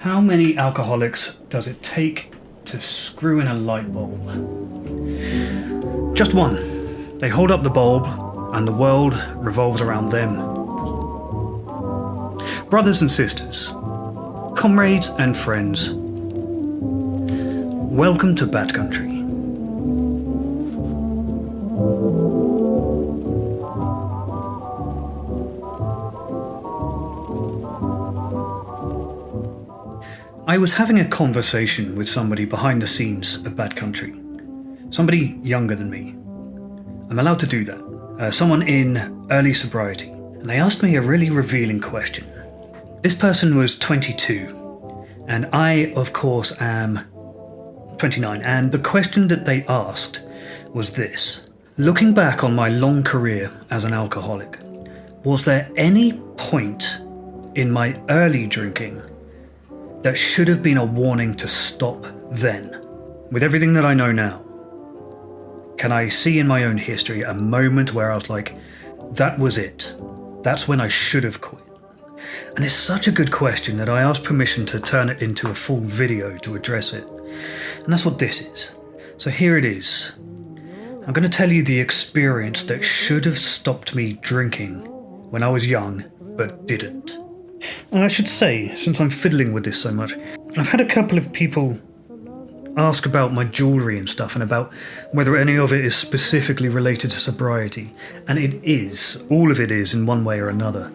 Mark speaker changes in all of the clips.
Speaker 1: How many alcoholics does it take to screw in a light bulb? Just one. They hold up the bulb and the world revolves around them. Brothers and sisters, comrades and friends, welcome to Bad Country. I was having a conversation with somebody behind the scenes at Bad Country. Somebody younger than me. I'm allowed to do that. Someone in early sobriety. And they asked me a really revealing question. This person was 22, and I, of course, am 29. And the question that they asked was this. Looking back on my long career as an alcoholic, was there any point in my early drinking that should have been a warning to stop then? With everything that I know now, can I see in my own history a moment where I was like, that was it. That's when I should have quit. And it's such a good question that I asked permission to turn it into a full video to address it. And that's what this is. So here it is. I'm going to tell you the experience that should have stopped me drinking when I was young, but didn't. And I should say, since I'm fiddling with this so much, I've had a couple of people ask about my jewellery and stuff and about whether any of it is specifically related to sobriety. And it is. All of it is in one way or another.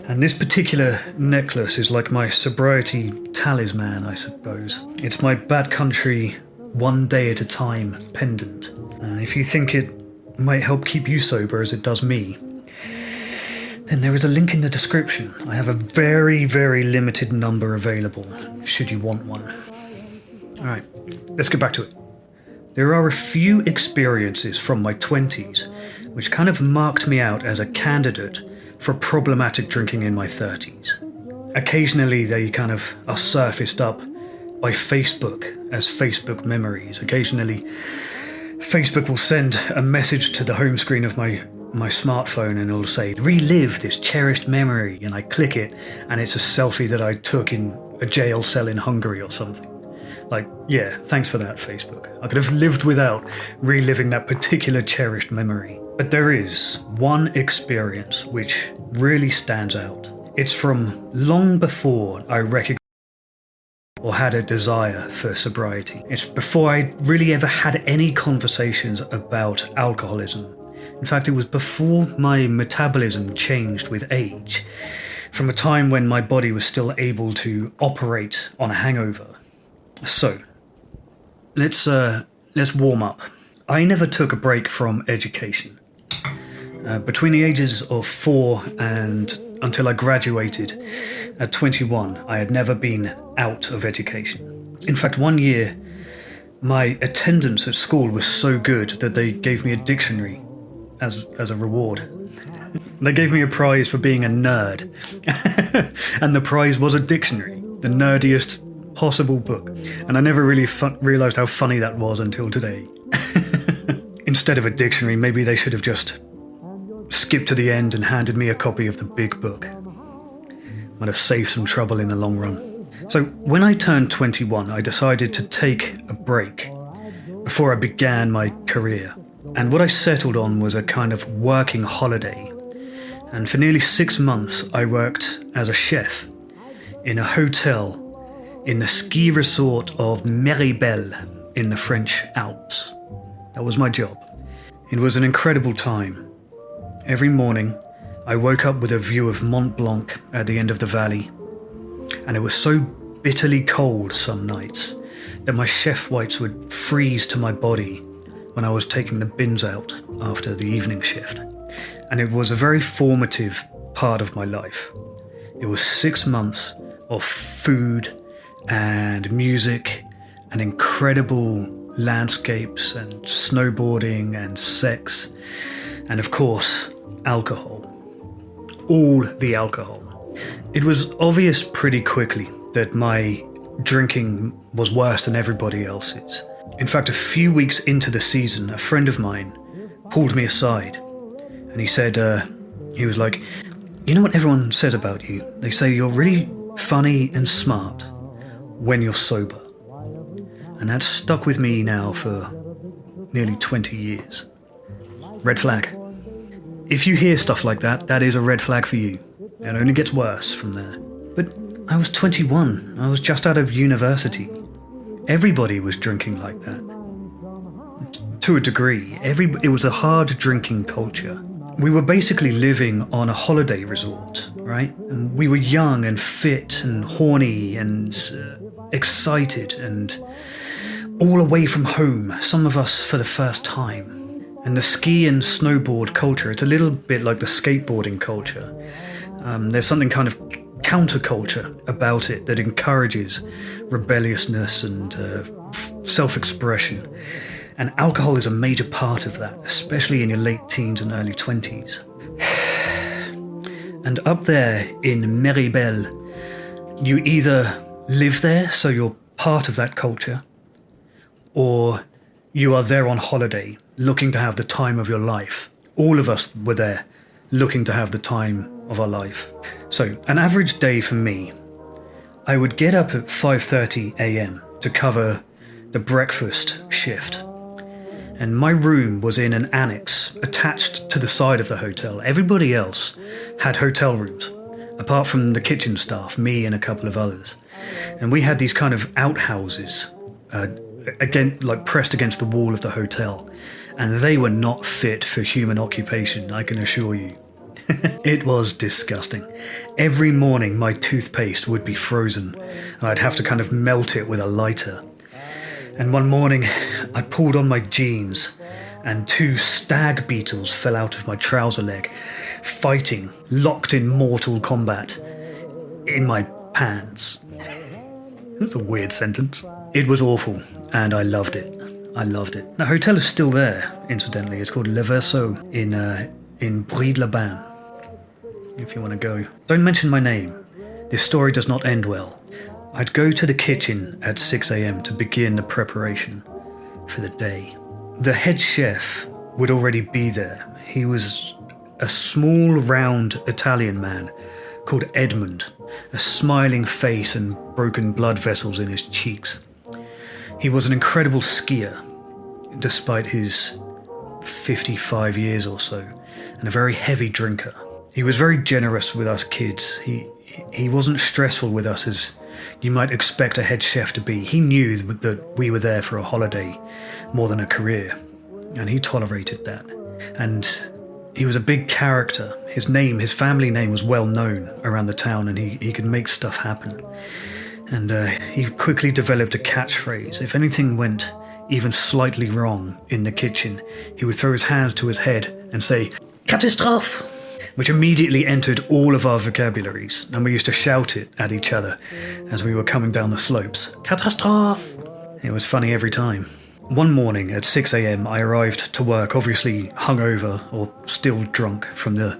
Speaker 1: And this particular necklace is like my sobriety talisman, I suppose. It's my Bad Country one day at a time pendant. And if you think it might help keep you sober as it does me, then there is a link in the description. I have a very, very limited number available, should you want one. Alright, let's get back to it. There are a few experiences from my 20s which kind of marked me out as a candidate for problematic drinking in my 30s. Occasionally they kind of are surfaced up by Facebook as Facebook memories. Occasionally Facebook will send a message to the home screen of my smartphone and it'll say, relive this cherished memory, and I click it and it's a selfie that I took in a jail cell in Hungary or something. Like, yeah, thanks for that, Facebook. I could have lived without reliving that particular cherished memory. But there is one experience which really stands out. It's from long before I recognized or had a desire for sobriety. It's before I really ever had any conversations about alcoholism. In fact, it was before my metabolism changed with age, from a time when my body was still able to operate on a hangover. So, let's warm up. I never took a break from education. Between the ages of 4 and until I graduated at 21, I had never been out of education. In fact, one year, my attendance at school was so good that they gave me a dictionary as a reward. They gave me a prize for being a nerd. And the prize was a dictionary, the nerdiest possible book. And I never really realised how funny that was until today. Instead of a dictionary, maybe they should have just skipped to the end and handed me a copy of the big book. Might have saved some trouble in the long run. So when I turned 21, I decided to take a break before I began my career. And what I settled on was a kind of working holiday. And for nearly 6 months, I worked as a chef in a hotel in the ski resort of Méribel in the French Alps. That was my job. It was an incredible time. Every morning, I woke up with a view of Mont Blanc at the end of the valley. And it was so bitterly cold some nights that my chef whites would freeze to my body when I was taking the bins out after the evening shift. And it was a very formative part of my life. It was 6 months of food and music and incredible landscapes and snowboarding and sex and, of course, alcohol. All the alcohol. It was obvious pretty quickly that my drinking was worse than everybody else's. In fact, a few weeks into the season, a friend of mine pulled me aside and he said, he was like, you know what everyone says about you? They say you're really funny and smart, when you're sober. And that's stuck with me now for nearly 20 years. Red flag. If you hear stuff like that, that is a red flag for you. It only gets worse from there. But I was 21. I was just out of university. Everybody was drinking like that. To a degree. It was a hard drinking culture. We were basically living on a holiday resort, right? And we were young and fit and horny and excited and all away from home, some of us for the first time. And the ski and snowboard culture, it's a little bit like the skateboarding culture. There's something kind of counterculture about it that encourages rebelliousness and self-expression. And alcohol is a major part of that, especially in your late teens and early 20s. And up there in Meribel, you either live there, so you're part of that culture, or you are there on holiday, looking to have the time of your life. All of us were there, looking to have the time of our life. So, an average day for me, I would get up at 5:30 a.m. to cover the breakfast shift. And my room was in an annex attached to the side of the hotel. Everybody else had hotel rooms, apart from the kitchen staff, me and a couple of others. And we had these kind of outhouses, again, like pressed against the wall of the hotel. And they were not fit for human occupation, I can assure you. It was disgusting. Every morning my toothpaste would be frozen, and I'd have to kind of melt it with a lighter. And one morning, I pulled on my jeans, and 2 stag beetles fell out of my trouser leg, fighting, locked in mortal combat, in my pants. That's a weird sentence. It was awful, and I loved it. I loved it. The hotel is still there, incidentally. It's called Le Verso in Brie-de-la-Bain, if you want to go. Don't mention my name. This story does not end well. I'd go to the kitchen at 6 a.m. to begin the preparation for the day. The head chef would already be there. He was a small, round Italian man called Edmund, a smiling face and broken blood vessels in his cheeks. He was an incredible skier, despite his 55 years or so, and a very heavy drinker. He was very generous with us kids. He wasn't stressful with us as you might expect a head chef to be. He knew that we were there for a holiday more than a career, and he tolerated that. And he was a big character. His family name was well known around the town, and he could make stuff happen. And he quickly developed a catchphrase. If anything went even slightly wrong in the kitchen, he would throw his hands to his head and say, "Catastrophe!" which immediately entered all of our vocabularies, and we used to shout it at each other as we were coming down the slopes. Catastrophe! It was funny every time. One morning at 6 a.m. I arrived to work, obviously hungover or still drunk from the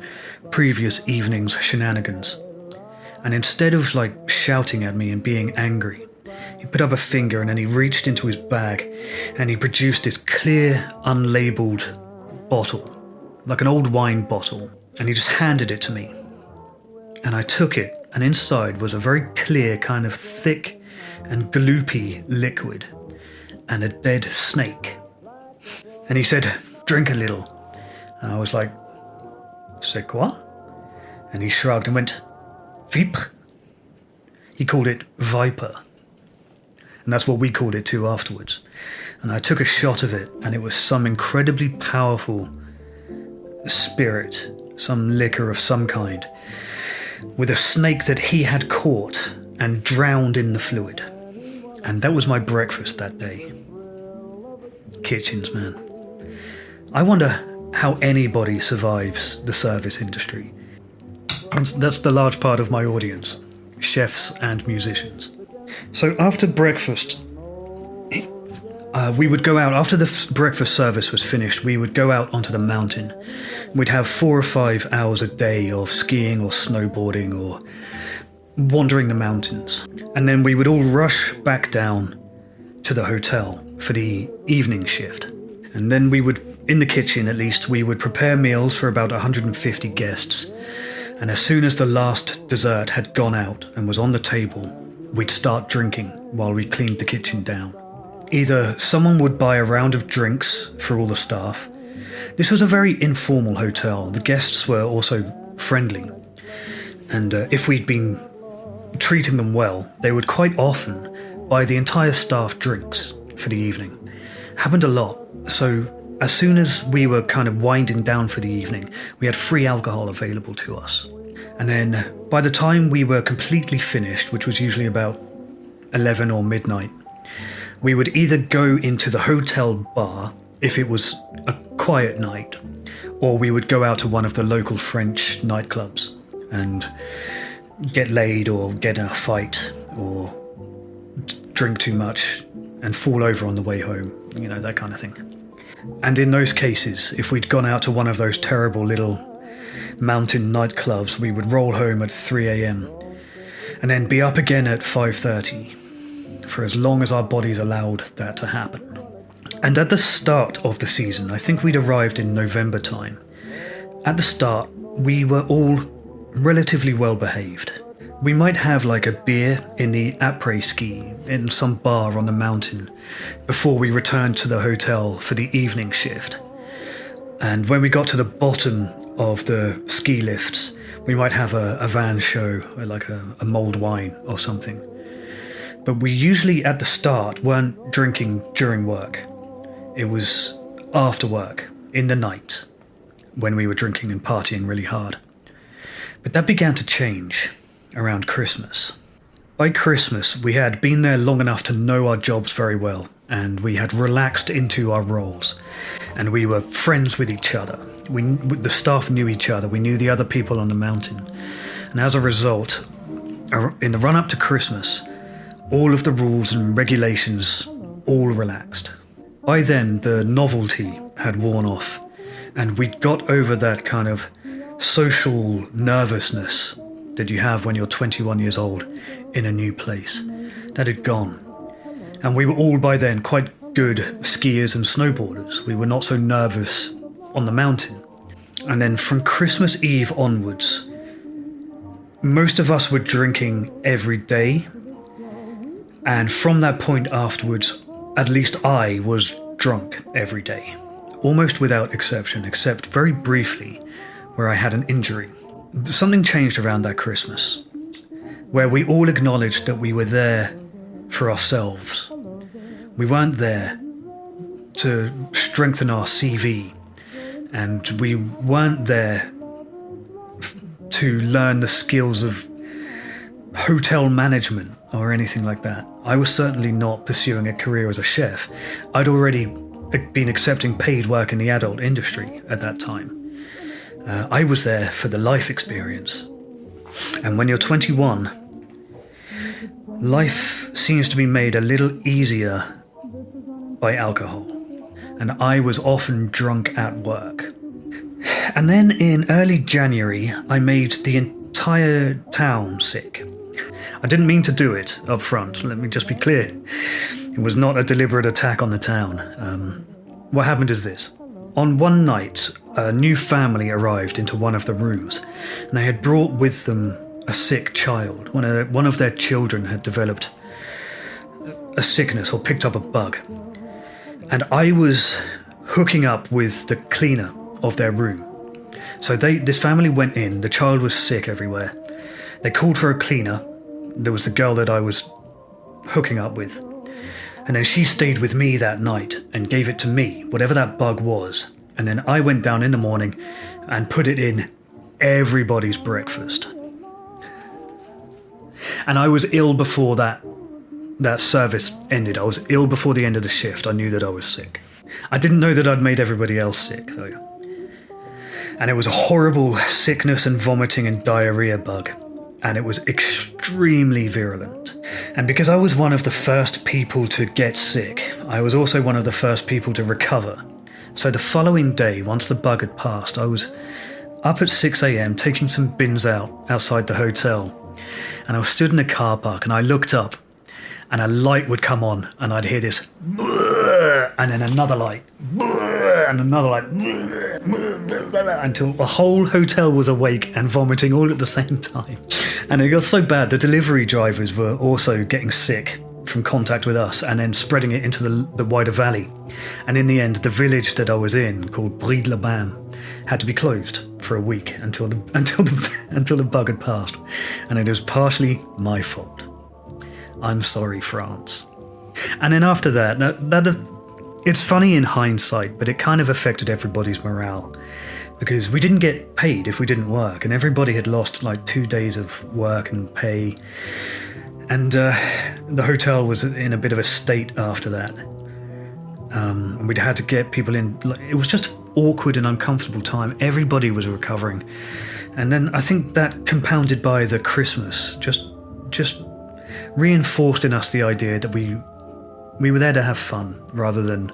Speaker 1: previous evening's shenanigans. And instead of shouting at me and being angry, he put up a finger and then he reached into his bag and he produced this clear, unlabeled bottle, like an old wine bottle. And he just handed it to me. And I took it, and inside was a very clear, kind of thick and gloopy liquid, and a dead snake. And he said, "Drink a little." And I was like, "C'est quoi?" And he shrugged and went, "Vipre." He called it viper. And that's what we called it too afterwards. And I took a shot of it, and it was some incredibly powerful spirit, some liquor of some kind, with a snake that he had caught and drowned in the fluid. And that was my breakfast that day. Kitchens, man. I wonder how anybody survives the service industry. And that's the large part of my audience, chefs and musicians. So after breakfast, we would go out, after the breakfast service was finished, we would go out onto the mountain. We'd have 4 or 5 hours a day of skiing or snowboarding or wandering the mountains. And then we would all rush back down to the hotel for the evening shift. And then we would, in the kitchen at least, we would prepare meals for about 150 guests. And as soon as the last dessert had gone out and was on the table, we'd start drinking while we cleaned the kitchen down. Either someone would buy a round of drinks for all the staff. This was a very informal hotel. The guests were also friendly. And if we'd been treating them well, they would quite often buy the entire staff drinks for the evening. Happened a lot. So as soon as we were kind of winding down for the evening, we had free alcohol available to us. And then by the time we were completely finished, which was usually about 11 or midnight, we would either go into the hotel bar if it was a quiet night, or we would go out to one of the local French nightclubs and get laid or get in a fight or drink too much and fall over on the way home, that kind of thing. And in those cases, if we'd gone out to one of those terrible little mountain nightclubs, we would roll home at 3 a.m. and then be up again at 5:30 for as long as our bodies allowed that to happen. And at the start of the season, I think we'd arrived in November time. At the start, we were all relatively well behaved. We might have like a beer in the après-ski in some bar on the mountain before we returned to the hotel for the evening shift. And when we got to the bottom of the ski lifts, we might have a van show, like a mulled wine or something. But we usually at the start weren't drinking during work. It was after work, in the night, when we were drinking and partying really hard. But that began to change around Christmas. By Christmas, we had been there long enough to know our jobs very well, and we had relaxed into our roles, and we were friends with each other. The staff knew each other, we knew the other people on the mountain. And as a result, in the run-up to Christmas, all of the rules and regulations all relaxed. By then, the novelty had worn off, and we'd got over that kind of social nervousness that you have when you're 21 years old in a new place. That had gone. And we were all by then quite good skiers and snowboarders. We were not so nervous on the mountain. And then from Christmas Eve onwards, most of us were drinking every day. And from that point afterwards, at least I was drunk every day, almost without exception, except very briefly where I had an injury. Something changed around that Christmas, where we all acknowledged that we were there for ourselves. We weren't there to strengthen our CV, and we weren't there to learn the skills of hotel management or anything like that. I was certainly not pursuing a career as a chef. I'd already been accepting paid work in the adult industry at that time. I was there for the life experience. And when you're 21, life seems to be made a little easier by alcohol. And I was often drunk at work. And then in early January, I made the entire town sick. I didn't mean to do it up front, let me just be clear. It was not a deliberate attack on the town. What happened is this. On one night, a new family arrived into one of the rooms, and they had brought with them a sick child. One of their children had developed a sickness or picked up a bug. And I was hooking up with the cleaner of their room. So this family went in, the child was sick everywhere. They called for a cleaner. There was the girl that I was hooking up with. And then she stayed with me that night and gave it to me, whatever that bug was. And then I went down in the morning and put it in everybody's breakfast. And I was ill before that service ended. I was ill before the end of the shift. I knew that I was sick. I didn't know that I'd made everybody else sick, though. And it was a horrible sickness and vomiting and diarrhea bug. And it was extremely virulent. And because I was one of the first people to get sick, I was also one of the first people to recover. So the following day, once the bug had passed, I was up at 6 a.m. taking some bins outside the hotel. And I was stood in a car park and I looked up and a light would come on and I'd hear this and then another light and another like until the whole hotel was awake and vomiting all at the same time. And it got so bad, the delivery drivers were also getting sick from contact with us and then spreading it into the wider valley. And in the end, the village that I was in, called Bride-le-Bain, had to be closed for a week until the bug had passed. And it was partially my fault. I'm sorry, France. And then after that it's funny in hindsight, but it kind of affected everybody's morale, because we didn't get paid if we didn't work, and everybody had lost like 2 days of work and pay. And the hotel was in a bit of a state after that. And we'd had to get people in. It was just an awkward and uncomfortable time. Everybody was recovering. And then I think that, compounded by the Christmas, just reinforced in us the idea that we were there to have fun rather than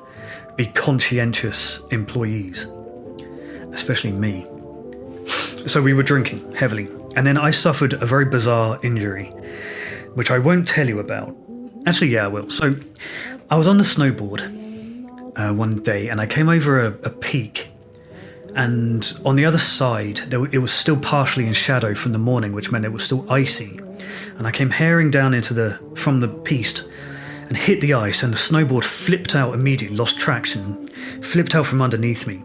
Speaker 1: be conscientious employees, especially me. So we were drinking heavily. And then I suffered a very bizarre injury, which I won't tell you about. Actually, yeah, I will. So I was on the snowboard one day, and I came over a peak, and on the other side, it was still partially in shadow from the morning, which meant it was still icy. And I came herring down from the piste and hit the ice, and the snowboard flipped out immediately, lost traction, flipped out from underneath me.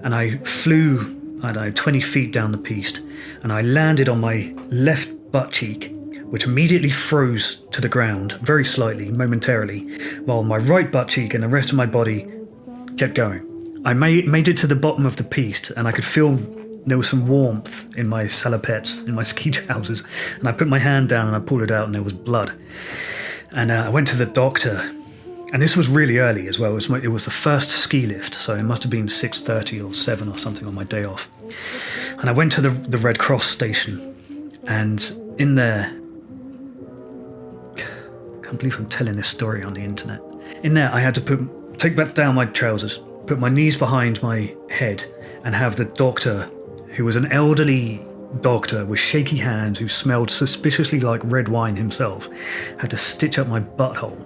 Speaker 1: And I flew, I don't know, 20 feet down the piste, and I landed on my left butt cheek, which immediately froze to the ground, very slightly, momentarily, while my right butt cheek and the rest of my body kept going. I made it to the bottom of the piste, and I could feel there was some warmth in my salopettes, in my ski trousers, and I put my hand down and I pulled it out, and there was blood. And I went to the doctor, and this was really early as well. It was the first ski lift, so it must have been 6:30 or 7 or something on my day off. And I went to the Red Cross station, and in there, I can't believe I'm telling this story on the internet. In there, I had to take back down my trousers, put my knees behind my head, and have the doctor, who was an elderly doctor with shaky hands who smelled suspiciously like red wine himself, had to stitch up my butthole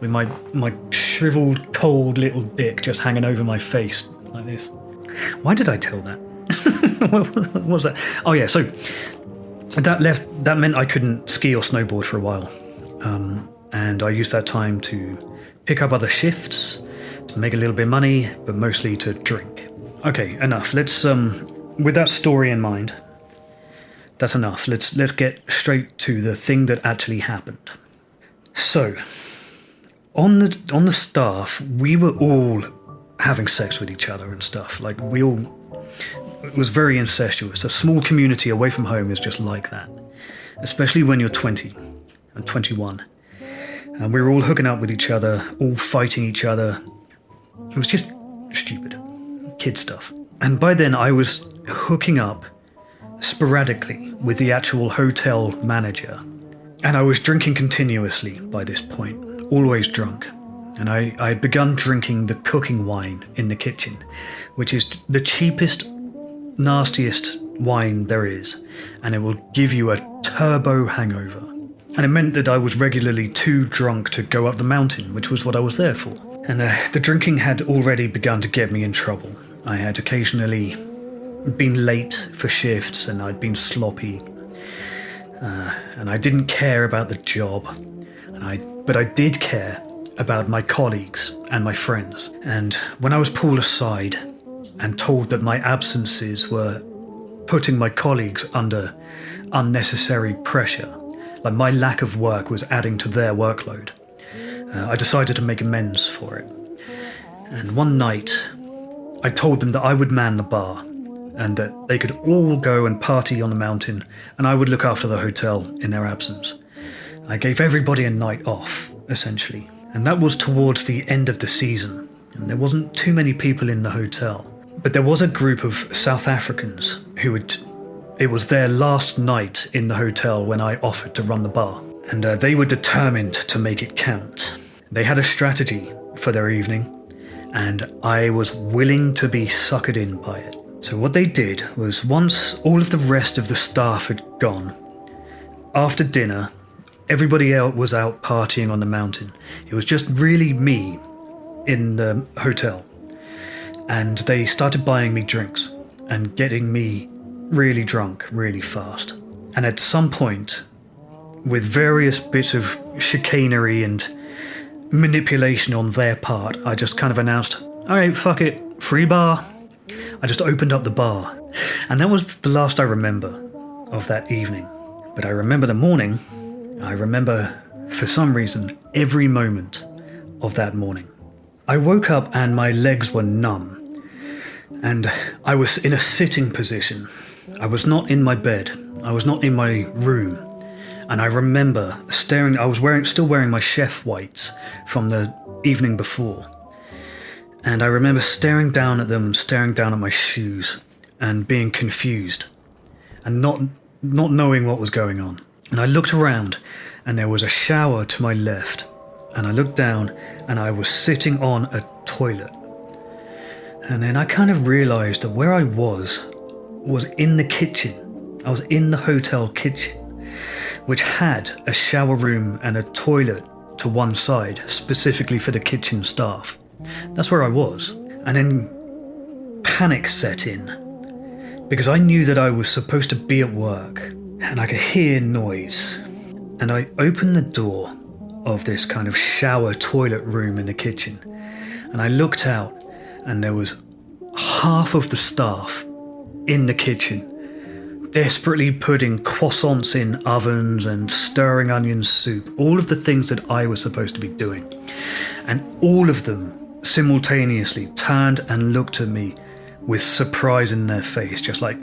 Speaker 1: with my shriveled, cold little dick just hanging over my face like this. Why did I tell that? What was that? Oh yeah, so that meant I couldn't ski or snowboard for a while. And I used that time to pick up other shifts, to make a little bit of money, but mostly to drink. Okay, enough. Let's with that story in mind, that's enough. Let's get straight to the thing that actually happened. So, on the staff, we were all having sex with each other and stuff. Like, it was very incestuous. A small community away from home is just like that, especially when you're 20 and 21. And we were all hooking up with each other, all fighting each other. It was just stupid, kid stuff. And by then I was hooking up sporadically with the actual hotel manager. And I was drinking continuously by this point, always drunk. And I had begun drinking the cooking wine in the kitchen, which is the cheapest, nastiest wine there is. And it will give you a turbo hangover. And it meant that I was regularly too drunk to go up the mountain, which was what I was there for. And the drinking had already begun to get me in trouble. I had occasionally been late for shifts, and I'd been sloppy. And I didn't care about the job. But I did care about my colleagues and my friends. And when I was pulled aside and told that my absences were putting my colleagues under unnecessary pressure, like my lack of work was adding to their workload, I decided to make amends for it. And one night, I told them that I would man the bar, and that they could all go and party on the mountain, and I would look after the hotel in their absence. I gave everybody a night off, essentially. And that was towards the end of the season, and there wasn't too many people in the hotel. But there was a group of South Africans it was their last night in the hotel when I offered to run the bar. And they were determined to make it count. They had a strategy for their evening, and I was willing to be suckered in by it. So what they did was, once all of the rest of the staff had gone, after dinner, everybody else was out partying on the mountain. It was just really me in the hotel. and they started buying me drinks and getting me really drunk really fast. And at some point, with various bits of chicanery and manipulation on their part, I just kind of announced, all right, fuck it, free bar. I just opened up the bar. And that was the last I remember of that evening. But I remember the morning. I remember, for some reason, every moment of that morning. I woke up and my legs were numb. And I was in a sitting position. I was not in my bed. I was not in my room. And I remember staring. I was still wearing my chef whites from the evening before. And I remember staring down at them, staring down at my shoes, and being confused, and not knowing what was going on. And I looked around, and there was a shower to my left. And I looked down, and I was sitting on a toilet. And then I kind of realised that where I was in the kitchen. I was in the hotel kitchen, which had a shower room and a toilet to one side, specifically for the kitchen staff. That's where I was. And then panic set in, because I knew that I was supposed to be at work, and I could hear noise. And I opened the door of this kind of shower toilet room in the kitchen, and I looked out, and there was half of the staff in the kitchen, desperately putting croissants in ovens and stirring onion soup, all of the things that I was supposed to be doing. And all of them simultaneously turned and looked at me with surprise in their face, just like...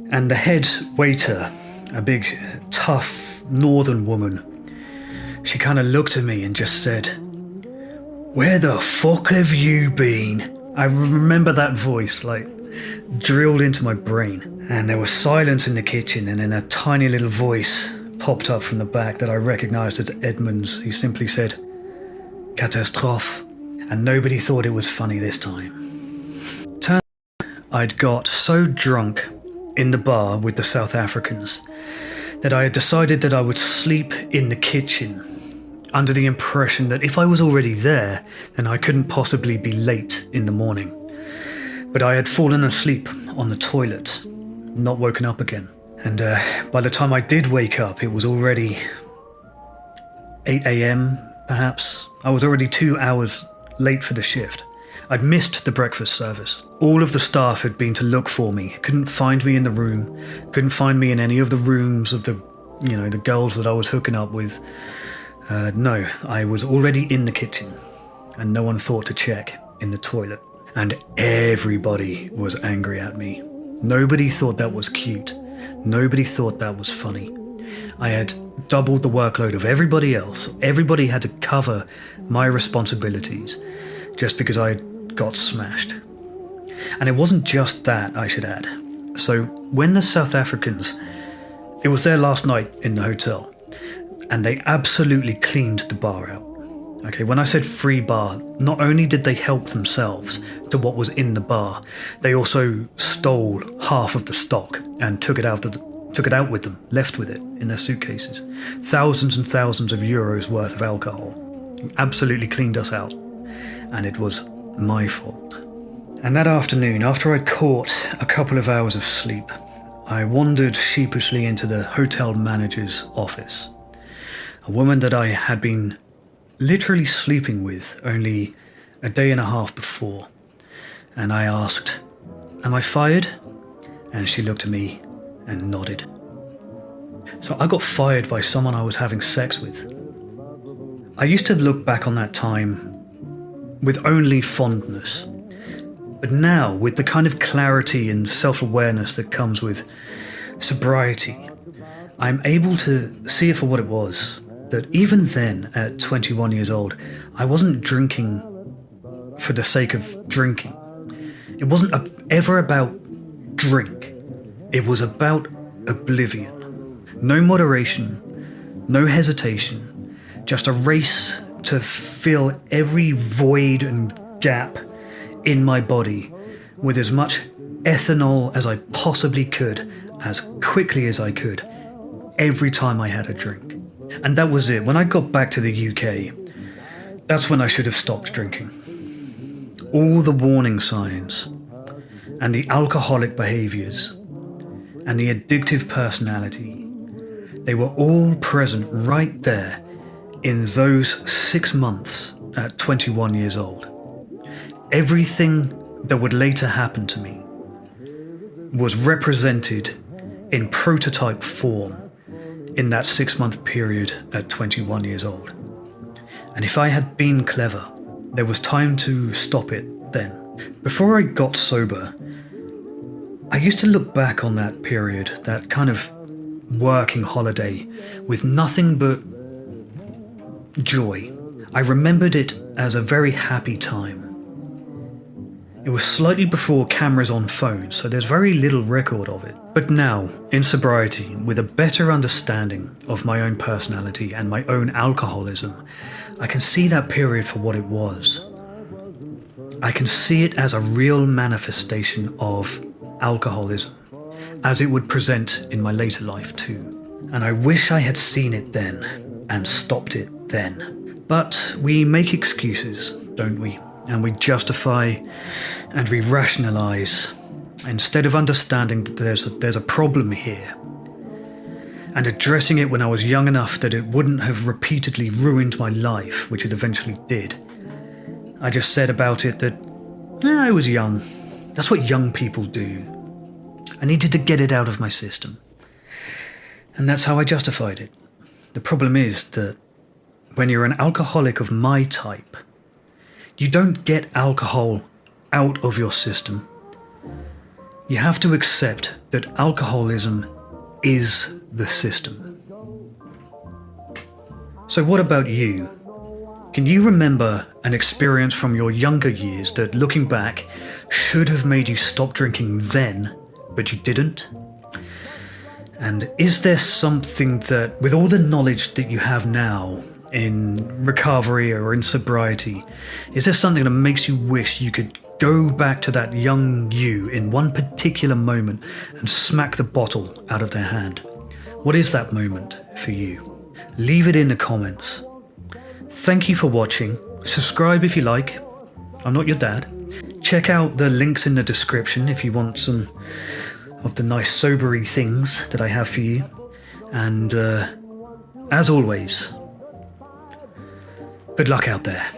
Speaker 1: And the head waiter, a big, tough northern woman, she kind of looked at me and just said, "Where the fuck have you been?" I remember that voice, like, drilled into my brain. And there was silence in the kitchen, and then a tiny little voice popped up from the back that I recognized as Edmund's. He simply said, "Catastrophe." And nobody thought it was funny this time. Turned out I'd got so drunk in the bar with the South Africans that I had decided that I would sleep in the kitchen, under the impression that if I was already there, then I couldn't possibly be late in the morning. But I had fallen asleep on the toilet, not woken up again. And by the time I did wake up, it was already 8 a.m, perhaps. I was already 2 hours late for the shift. I'd missed the breakfast service. All of the staff had been to look for me, couldn't find me in the room, couldn't find me in any of the rooms of the girls that I was hooking up with. No, I was already in the kitchen, and no one thought to check in the toilet. And everybody was angry at me. Nobody thought that was cute. Nobody thought that was funny. I had doubled the workload of everybody else. Everybody had to cover my responsibilities just because I got smashed. And it wasn't just that, I should add. So when the South Africans, it was their last night in the hotel, and they absolutely cleaned the bar out. Okay, when I said free bar, not only did they help themselves to what was in the bar, they also stole half of the stock and took it out with them, left with it in their suitcases. Thousands and thousands of euros worth of alcohol. Absolutely cleaned us out. And it was my fault. And that afternoon, after I'd caught a couple of hours of sleep, I wandered sheepishly into the hotel manager's office. A woman that I had been literally sleeping with only a day and a half before. And I asked, "Am I fired?" And she looked at me and nodded. So I got fired by someone I was having sex with. I used to look back on that time with only fondness. But now, with the kind of clarity and self-awareness that comes with sobriety, I'm able to see it for what it was. That even then, at 21 years old, I wasn't drinking for the sake of drinking. It wasn't ever about drink. It was about oblivion. No moderation, no hesitation, just a race to fill every void and gap in my body with as much ethanol as I possibly could, as quickly as I could, every time I had a drink. And that was it. When I got back to the UK, that's when I should have stopped drinking. all the warning signs and the alcoholic behaviors and the addictive personality, they were all present right there in those 6 months at 21 years old. Everything that would later happen to me was represented in prototype form in that 6-month period at 21 years old. And if I had been clever, there was time to stop it then. Before I got sober, I used to look back on that period, that kind of working holiday, with nothing but joy. I remembered it as a very happy time. It was slightly before cameras on phones, so there's very little record of it. But now, in sobriety, with a better understanding of my own personality and my own alcoholism, I can see that period for what it was. I can see it as a real manifestation of alcoholism, as it would present in my later life too. And I wish I had seen it then and stopped it then. But we make excuses, don't we? And we justify and we rationalize instead of understanding that there's a problem here and addressing it when I was young enough that it wouldn't have repeatedly ruined my life, which it eventually did. I just said about it that I was young. That's what young people do. I needed to get it out of my system. And that's how I justified it. The problem is that when you're an alcoholic of my type, you don't get alcohol out of your system. You have to accept that alcoholism is the system. So what about you? Can you remember an experience from your younger years that, looking back, should have made you stop drinking then, but you didn't? And is there something that, with all the knowledge that you have now in recovery or in sobriety, is there something that makes you wish you could go back to that young you in one particular moment and smack the bottle out of their hand? What is that moment for you? Leave it in the comments. Thank you for watching. Subscribe if you like. I'm not your dad. Check out the links in the description if you want some of the nice sobery things that I have for you. And as always, good luck out there.